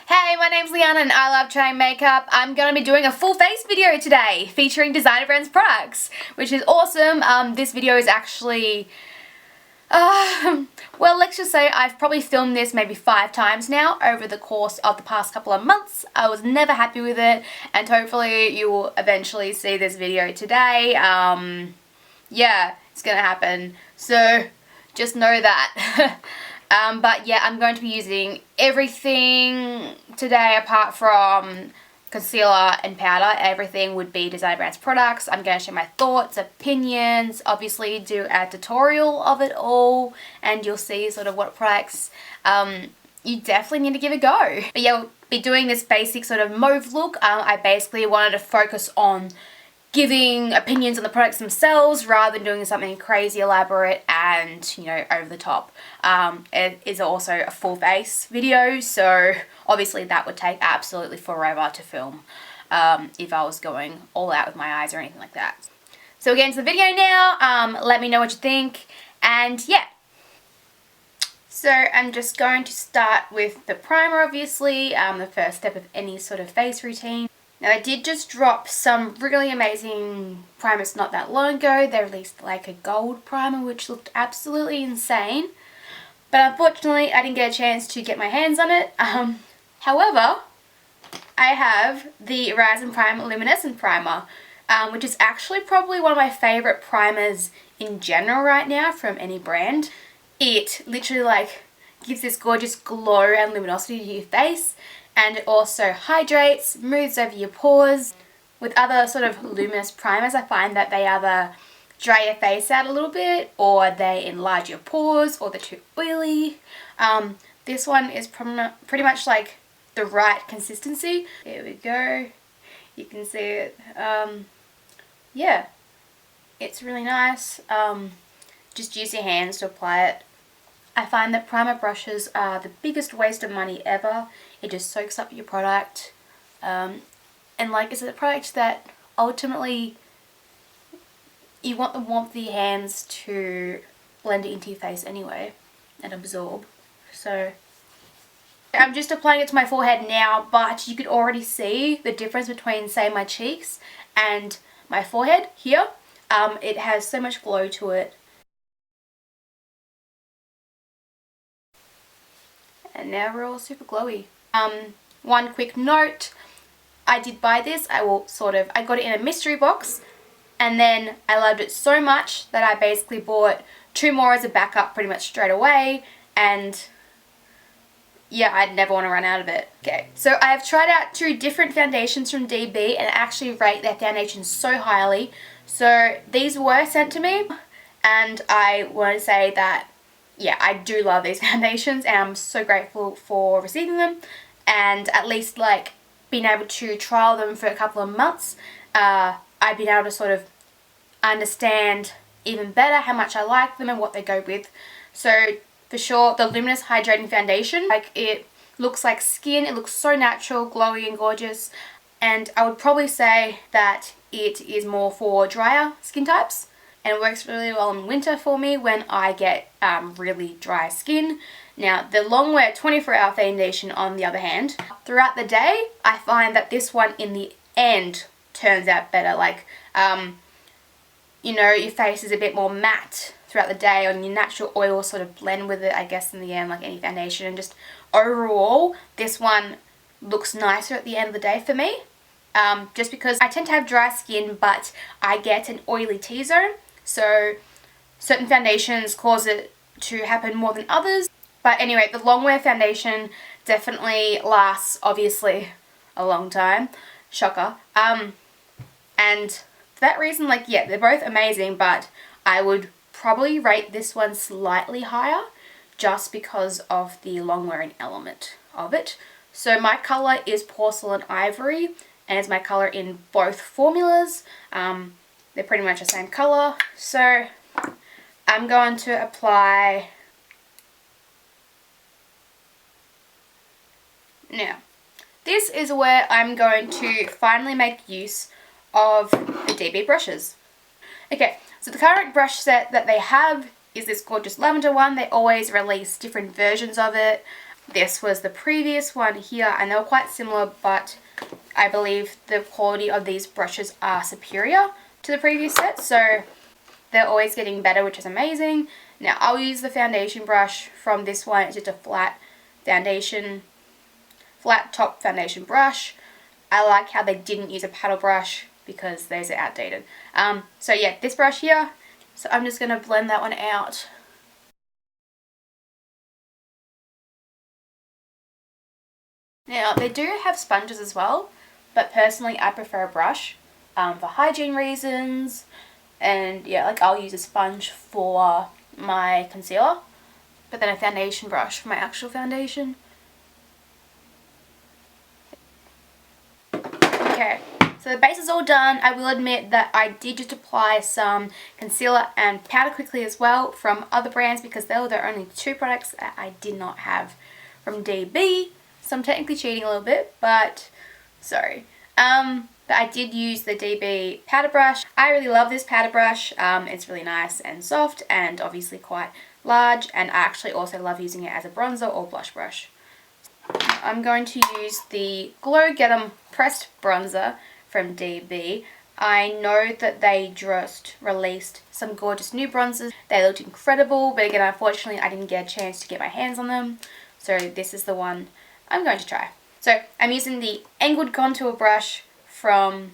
Hey, my name's Liana and I love trying makeup. I'm going to be doing a full face video today featuring designer brands products, which is awesome. This video is actually, well, let's just say I've probably filmed this maybe 5 times now over the course of the past couple of months. I was never happy with it, and hopefully you will eventually see this video today. Yeah, it's going to happen. So just know that. But yeah, I'm going to be using everything today apart from concealer and powder. Everything would be designer brands products. I'm going to share my thoughts, opinions, obviously do a tutorial of it all, and you'll see sort of what products you definitely need to give a go. But yeah, we'll be doing this basic sort of mauve look. I basically wanted to focus on giving opinions on the products themselves rather than doing something crazy elaborate and, you know, over the top. It is also a full face video, so obviously that would take absolutely forever to film if I was going all out with my eyes or anything like that. So we'll get into the video now. Let me know what you think, and yeah. So I'm just going to start with the primer, obviously, the first step of any sort of face routine. Now, I did just drop some really amazing primers not that long ago. They released like a gold primer which looked absolutely insane, but unfortunately I didn't get a chance to get my hands on it. However, I have the Rise and Prime Luminescent Primer, which is actually probably one of my favourite primers in general right now from any brand. It literally like gives this gorgeous glow and luminosity to your face, and it also hydrates, smooths over your pores. With other sort of luminous primers, I find that they either dry your face out a little bit, or they enlarge your pores, or they're too oily. This one is pretty much like the right consistency. Here we go. You can see it. Yeah, it's really nice. Just use your hands to apply it. I find that primer brushes are the biggest waste of money ever. It just soaks up your product. And like, it's a product that ultimately you want the warmth of your hands to blend it into your face anyway and absorb. So I'm just applying it to my forehead now, but you could already see the difference between, say, my cheeks and my forehead here. It has so much glow to it. And now we're all super glowy. One quick note, I did buy this. I got it in a mystery box, and then I loved it so much that I basically bought 2 more as a backup pretty much straight away, and yeah, I'd never want to run out of it. Okay, so I have tried out 2 different foundations from DB, and I actually rate their foundations so highly. So these were sent to me, and I want to say that yeah, I do love these foundations, and I'm so grateful for receiving them, and at least like being able to trial them for a couple of months. I've been able to sort of understand even better how much I like them and what they go with. So for sure, the Luminous Hydrating Foundation, like, it looks like skin. It looks so natural, glowy and gorgeous, and I would probably say that it is more for drier skin types. And it works really well in winter for me when I get really dry skin. Now, the Longwear 24-hour foundation, on the other hand, throughout the day, I find that this one in the end turns out better. Like, you know, your face is a bit more matte throughout the day, and your natural oils sort of blend with it, I guess, in the end, like any foundation. And just overall, this one looks nicer at the end of the day for me. Just because I tend to have dry skin, but I get an oily T-zone. So certain foundations cause it to happen more than others. But anyway, the Longwear foundation definitely lasts, obviously, a long time. Shocker. And for that reason, like, yeah, they're both amazing, but I would probably rate this one slightly higher just because of the long-wearing element of it. So my colour is Porcelain Ivory, and it's my colour in both formulas. They're pretty much the same colour, so I'm going to apply. Now, this is where I'm going to finally make use of the DB brushes. Okay, so the current brush set that they have is this gorgeous lavender one. They always release different versions of it. This was the previous one here, and they were quite similar, but I believe the quality of these brushes are superior to the previous set, so they're always getting better, which is amazing. Now I'll use the foundation brush from this one. It's just a flat top foundation brush. I like how they didn't use a paddle brush because those are outdated. So yeah, this brush here. So I'm just going to blend that one out. Now they do have sponges as well, but personally I prefer a brush for hygiene reasons. And yeah, like I'll use a sponge for my concealer, but then a foundation brush for my actual foundation. Okay, so the base is all done. I will admit that I did just apply some concealer and powder quickly as well from other brands because they were the only two products that I did not have from DB. So I'm technically cheating a little bit, but sorry. But I did use the DB powder brush. I really love this powder brush. It's really nice and soft and obviously quite large, and I actually also love using it as a bronzer or blush brush. I'm going to use the Glow Get 'em Pressed Bronzer from DB. I know that they just released some gorgeous new bronzers. They looked incredible, but again, unfortunately, I didn't get a chance to get my hands on them. So this is the one I'm going to try. So I'm using the angled contour brush from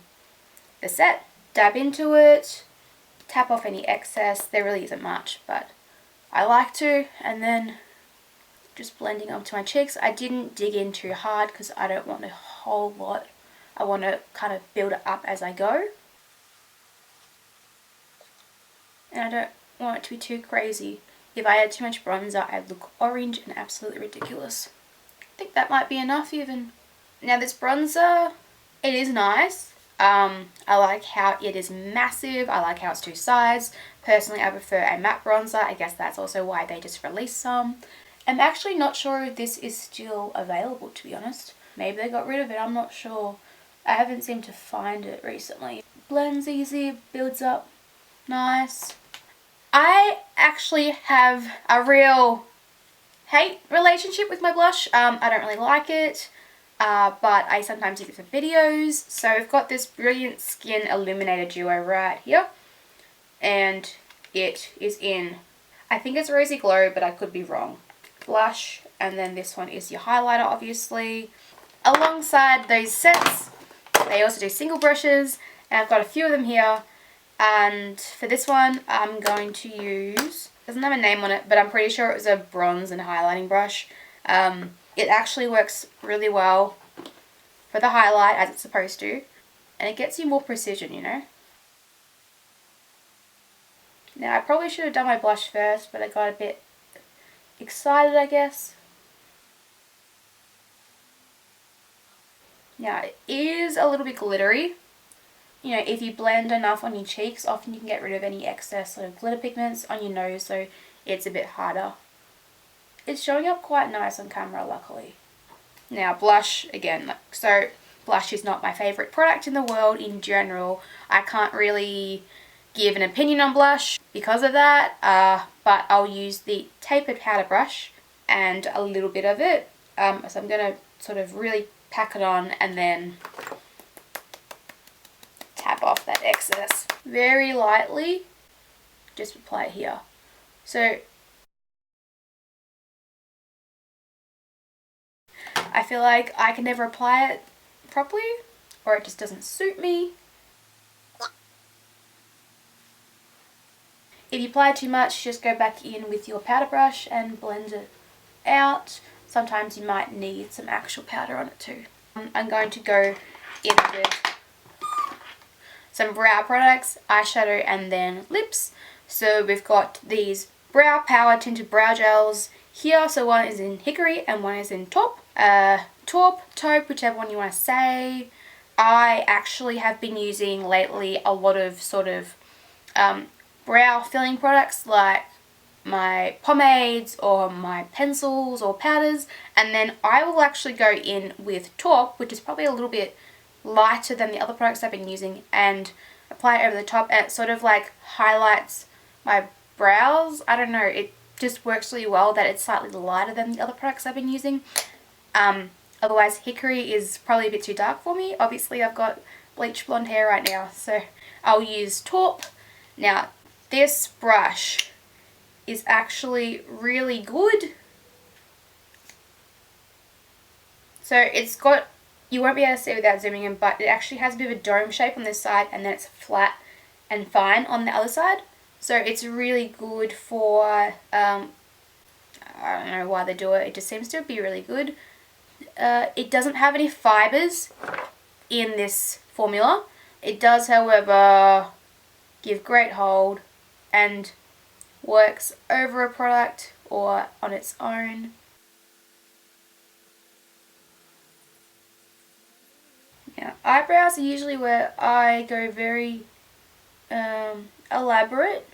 the set. Dab into it, tap off any excess. There really isn't much, but I like to. And then just blending onto my cheeks. I didn't dig in too hard because I don't want a whole lot. I want to kind of build it up as I go. And I don't want it to be too crazy. If I add too much bronzer, I'd look orange and absolutely ridiculous. I think that might be enough even. Now this bronzer, it is nice. I like how it is massive. I like how it's two sides. Personally, I prefer a matte bronzer. I guess that's also why they just released some. I'm actually not sure if this is still available, to be honest. Maybe they got rid of it, I'm not sure. I haven't seemed to find it recently. Blends easy, builds up nice. I actually have a real hate relationship with my blush. I don't really like it, but I sometimes use it for videos. So I've got this Brilliant Skin Illuminator Duo right here, and it is in, I think it's Rosy Glow, but I could be wrong. Blush, and then this one is your highlighter, obviously. Alongside those sets, they also do single brushes, and I've got a few of them here. And for this one, I'm going to use, doesn't have a name on it, but I'm pretty sure it was a bronze and highlighting brush. It actually works really well for the highlight, as it's supposed to, and it gets you more precision, you know. Now I probably should have done my blush first, but I got a bit excited, I guess. Now it is a little bit glittery. You know, if you blend enough on your cheeks, often you can get rid of any excess sort of glitter pigments on your nose, so it's a bit harder. It's showing up quite nice on camera, luckily. Now blush, again, so blush is not my favourite product in the world in general. I can't really give an opinion on blush because of that, but I'll use the tapered powder brush and a little bit of it. So I'm going to sort of really pack it on and then tap off that excess very lightly. Just apply it here. So I feel like I can never apply it properly, or it just doesn't suit me. If you apply too much, just go back in with your powder brush and blend it out. Sometimes you might need some actual powder on it too. I'm going to go in with some brow products, eyeshadow, and then lips. So we've got these Brow Power Tinted Brow Gels here. So one is in Hickory and one is in Taupe. Taupe, whichever one you want to say. I actually have been using lately a lot of sort of brow filling products like my pomades or my pencils or powders, and then I will actually go in with Taupe, which is probably a little bit lighter than the other products I've been using, and apply it over the top, and it sort of like highlights my brows. I don't know, it just works really well that it's slightly lighter than the other products I've been using. Otherwise, hickory is probably a bit too dark for me. Obviously, I've got bleach blonde hair right now, so I'll use taupe. Now, this brush is actually really good. So it's got, you won't be able to see without zooming in, but it actually has a bit of a dome shape on this side, and then it's flat and fine on the other side. So it's really good for, I don't know why they do it, it just seems to be really good. It doesn't have any fibres in this formula. It does, however, give great hold and works over a product or on its own. Now, eyebrows are usually where I go very elaborate.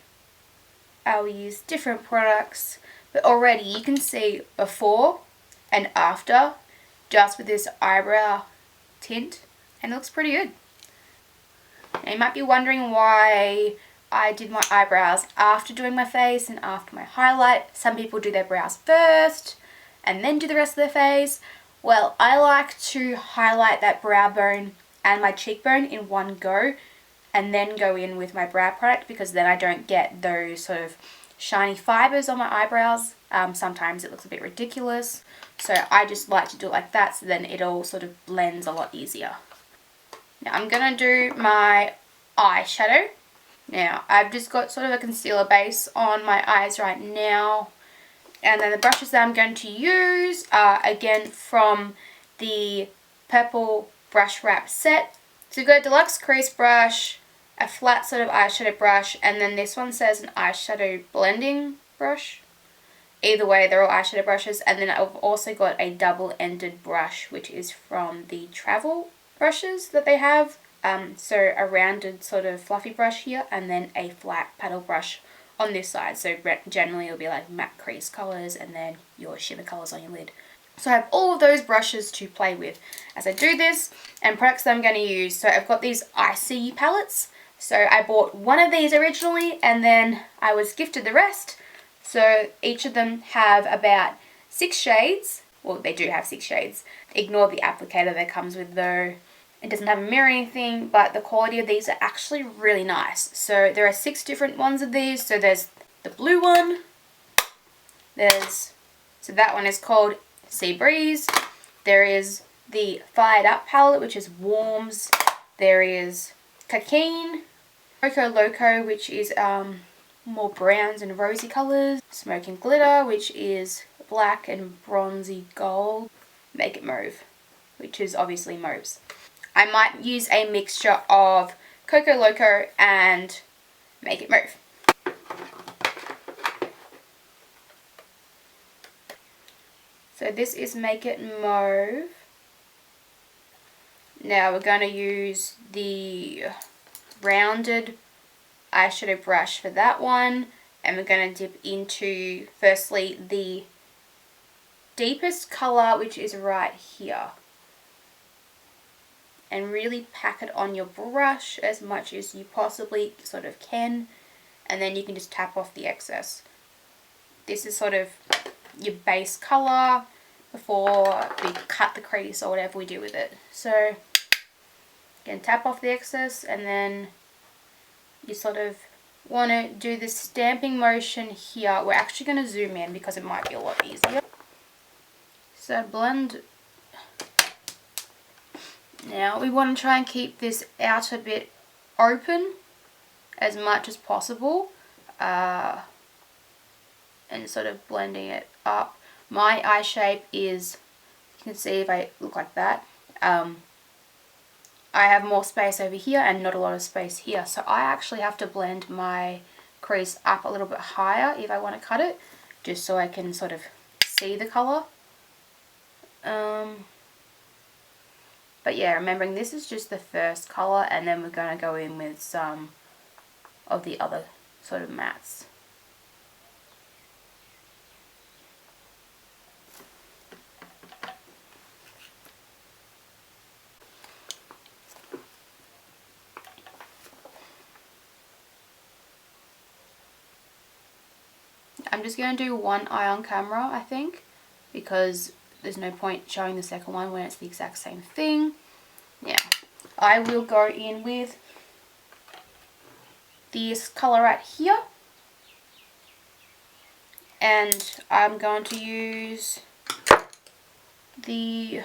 I'll use different products, but already you can see before and after just with this eyebrow tint, and it looks pretty good. Now, you might be wondering why I did my eyebrows after doing my face and after my highlight. Some people do their brows first and then do the rest of their face. Well, I like to highlight that brow bone and my cheekbone in one go and then go in with my brow product, because then I don't get those sort of shiny fibres on my eyebrows. Sometimes it looks a bit ridiculous, so I just like to do it like that, so then it all sort of blends a lot easier. Now I'm going to do my eyeshadow. Now I've just got sort of a concealer base on my eyes right now, and then the brushes that I'm going to use are again from the Purple Brush Wrap set. So we've got a deluxe crease brush, a flat sort of eyeshadow brush, and then this one says an eyeshadow blending brush. Either way, they're all eyeshadow brushes. And then I've also got a double-ended brush, which is from the travel brushes that they have. So a rounded sort of fluffy brush here, and then a flat paddle brush on this side. So generally it'll be like matte crease colours and then your shimmer colours on your lid. So I have all of those brushes to play with as I do this, and products that I'm going to use. So I've got these Icy palettes. So I bought one of these originally and then I was gifted the rest. So each of them have about 6 shades. Well, they do have 6 shades. Ignore the applicator that comes with though. It doesn't have a mirror or anything, but the quality of these are actually really nice. So there are 6 different ones of these. So there's the blue one. So that one is called Sea Breeze. There is the Fired Up palette, which is warms. There is Cocaine, Coco Loco, which is more browns and rosy colours. Smoke and Glitter, which is black and bronzy gold. Make It Mauve, which is obviously mauves. I might use a mixture of Coco Loco and Make It Mauve. So this is Make It Mauve. Now we're going to use the rounded eyeshadow brush for that one, and we're going to dip into firstly the deepest colour, which is right here, and really pack it on your brush as much as you possibly sort of can, and then you can just tap off the excess. This is sort of your base colour before we cut the crease or whatever we do with it. So again, tap off the excess, and then you sort of want to do this stamping motion here. We're actually going to zoom in because it might be a lot easier. So blend. Now we want to try and keep this outer bit open as much as possible, and sort of blending it up. My eye shape is, you can see if I look like that, I have more space over here and not a lot of space here, so I actually have to blend my crease up a little bit higher if I want to cut it, just so I can sort of see the colour. But yeah, remembering this is just the first colour, and then we're going to go in with some of the other sort of mattes. I'm just going to do one eye on camera, I think, because there's no point showing the second one when it's the exact same thing. Now, I will go in with this colour right here, and I'm going to use the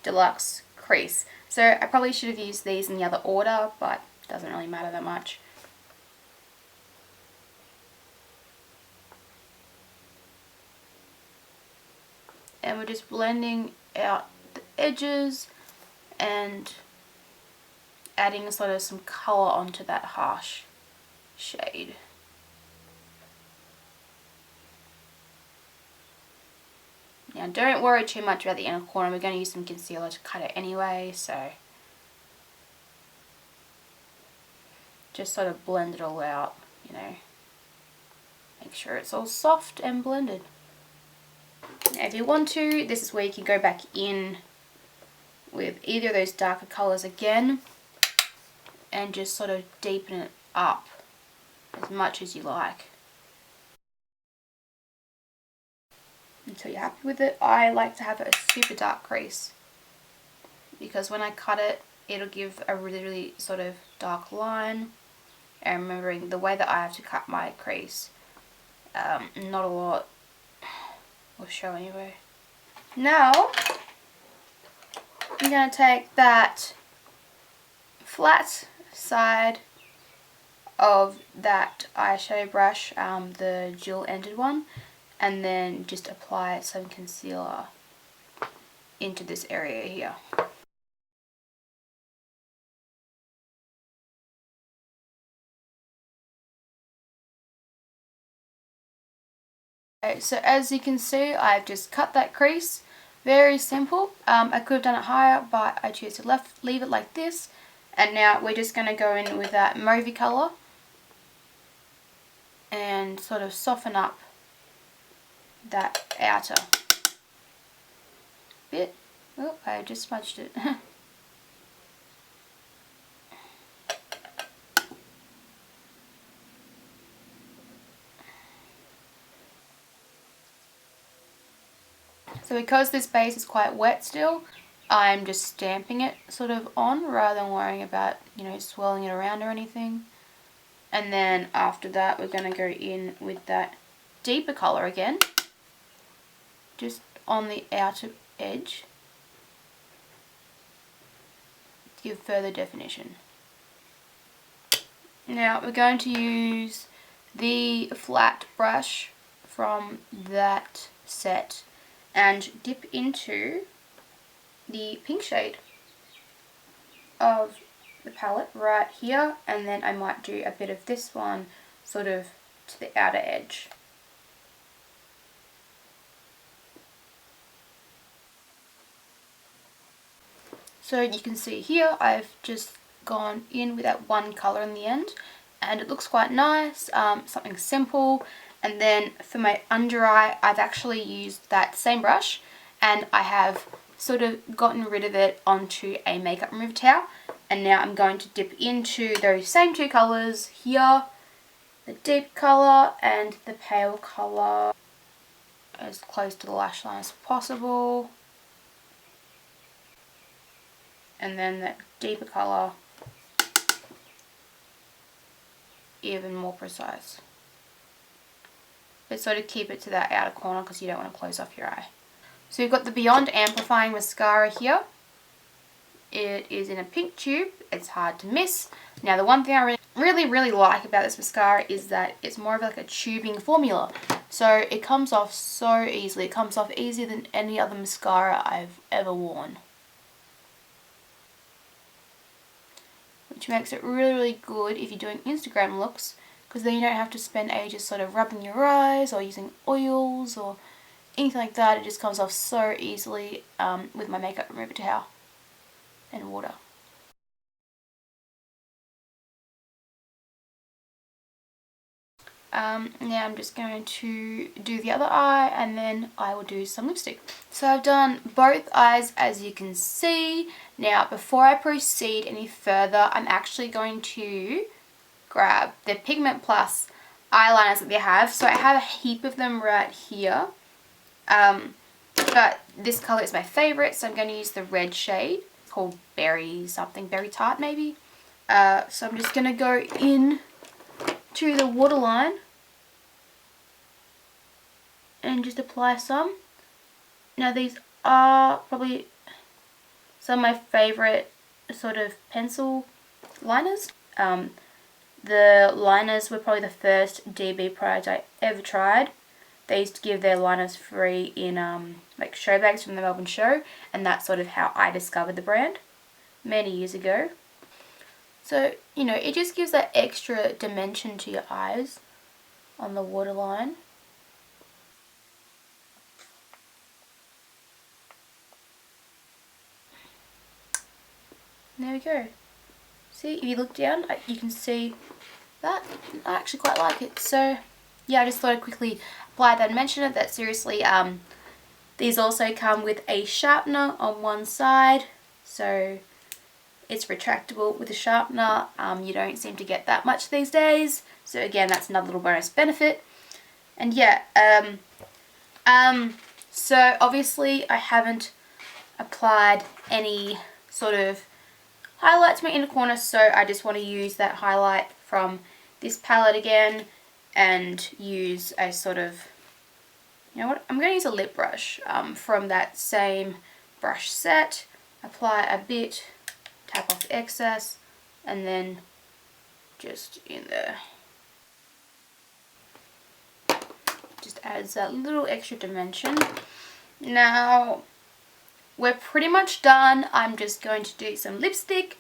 Deluxe Crease. So I probably should have used these in the other order, but it doesn't really matter that much. And we're just blending out the edges and adding sort of some colour onto that harsh shade. Now don't worry too much about the inner corner, we're going to use some concealer to cut it anyway, so just sort of blend it all out, you know, make sure it's all soft and blended. Now if you want to, this is where you can go back in with either of those darker colours again and just sort of deepen it up as much as you like until you're happy with it. I like to have a super dark crease because when I cut it, it'll give a really sort of dark line. And remembering the way that I have to cut my crease, not a lot will show anyway. Now I'm going to take that flat side of that eyeshadow brush, the dual ended one, and then just apply some concealer into this area here. Okay, so as you can see, I've just cut that crease. Very simple. I could have done it higher, but I choose to leave it like this. And now we're just going to go in with that mauvey colour and sort of soften up that outer bit. Oh, I just smudged it. So because this base is quite wet still, I'm just stamping it sort of on rather than worrying about, you know, swirling it around or anything. And then after that, we're going to go in with that deeper colour again, just on the outer edge to give further definition. Now we're going to use the flat brush from that set and dip into the pink shade of the palette right here, and then I might do a bit of this one sort of to the outer edge. So you can see here I've just gone in with that one colour in the end and it looks quite nice, something simple. And then for my under eye, I've actually used that same brush and I have sort of gotten rid of it onto a makeup remover towel. And now I'm going to dip into those same two colours here, the deep colour and the pale colour, as close to the lash line as possible. And then that deeper colour, even more precise. But sort of keep it to that outer corner because you don't want to close off your eye. So you've got the Beyond Amplifying Mascara here. It is in a pink tube. It's hard to miss. Now the one thing I really like about this mascara is that it's more of like a tubing formula. So it comes off so easily. It comes off easier than any other mascara I've ever worn. Which makes it really good if you're doing Instagram looks, because then you don't have to spend ages sort of rubbing your eyes or using oils or anything like that. It just comes off so easily with my makeup remover towel and water. Now I'm just going to do the other eye and then I will do some lipstick. So I've done both eyes as you can see. Now before I proceed any further, I'm actually going to grab the Pigment Plus eyeliners that they have. So I have a heap of them right here. But this colour is my favourite, so I'm going to use the red shade. It's called Berry something, Berry Tart maybe. So I'm just going to go in to the waterline and just apply some. Now these are probably some of my favourite sort of pencil liners. The liners were probably the first DB product I ever tried. They used to give their liners free in like show bags from the Melbourne show, and that's sort of how I discovered the brand many years ago. So, you know, it just gives that extra dimension to your eyes on the waterline. There we go. See, if you look down, you can see that. I actually quite like it. So, yeah, I just thought I'd quickly apply that and mention it, that seriously, these also come with a sharpener on one side. So, it's retractable with a sharpener. You don't seem to get that much these days. So, again, that's another little bonus benefit. And, yeah, so obviously I haven't applied any sort of highlight to my inner corner, so I just want to use that highlight from this palette again and use a sort of, you know what, I'm going to use a lip brush from that same brush set, apply a bit, tap off the excess, and then just in there. Just adds that little extra dimension. Now, we're pretty much done. I'm just going to do some lipstick.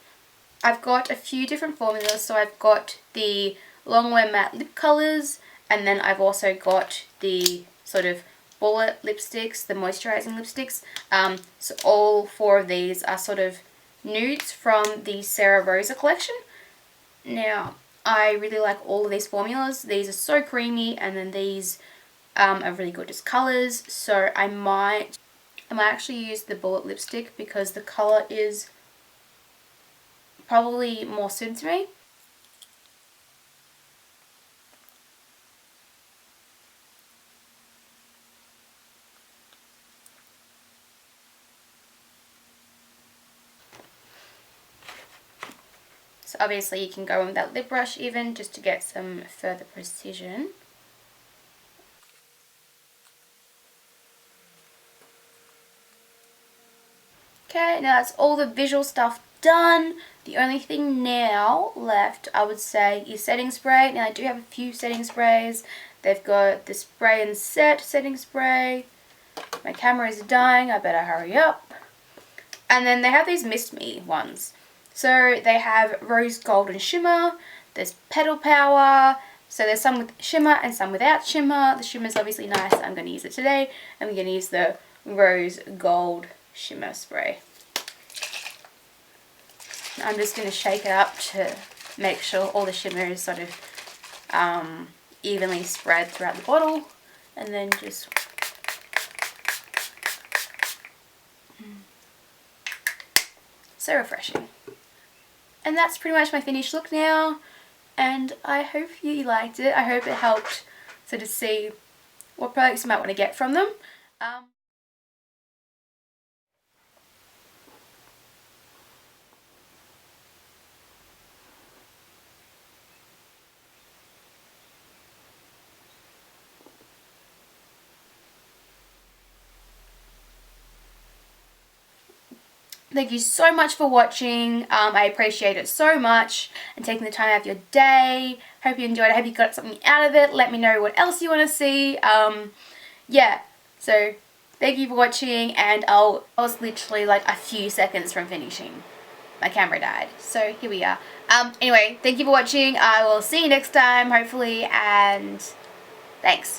I've got a few different formulas. So I've got the Longwear matte lip colors, and then I've also got the sort of bullet lipsticks, the moisturizing lipsticks. So all four of these are sort of nudes from the Sarah Rosa collection. Now, I really like all of these formulas. These are so creamy, and then these are really good as colors. So I might actually use the bullet lipstick because the colour is probably more suited to me. So obviously you can go in with that lip brush even just to get some further precision. Okay, now that's all the visual stuff done. The only thing now left, I would say, is setting spray. Now I do have a few setting sprays. They've got the spray and set setting spray. My camera is dying, I better hurry up. And then they have these Mist Me ones. So they have Rose Gold and Shimmer. There's Petal Power. So there's some with shimmer and some without shimmer. The shimmer is obviously nice. I'm going to use it today. And we're going to use the Rose Gold Shimmer Spray. I'm just going to shake it up to make sure all the shimmer is sort of evenly spread throughout the bottle. And then just... so refreshing. And that's pretty much my finished look now. And I hope you liked it. I hope it helped sort of see what products you might want to get from them. Thank you so much for watching. I appreciate it so much and taking the time out of your day. Hope you enjoyed it. I hope you got something out of it. Let me know what else you want to see. Yeah, so thank you for watching, and I was literally like a few seconds from finishing. My camera died, so here we are. Anyway, thank you for watching. I will see you next time, hopefully, and thanks.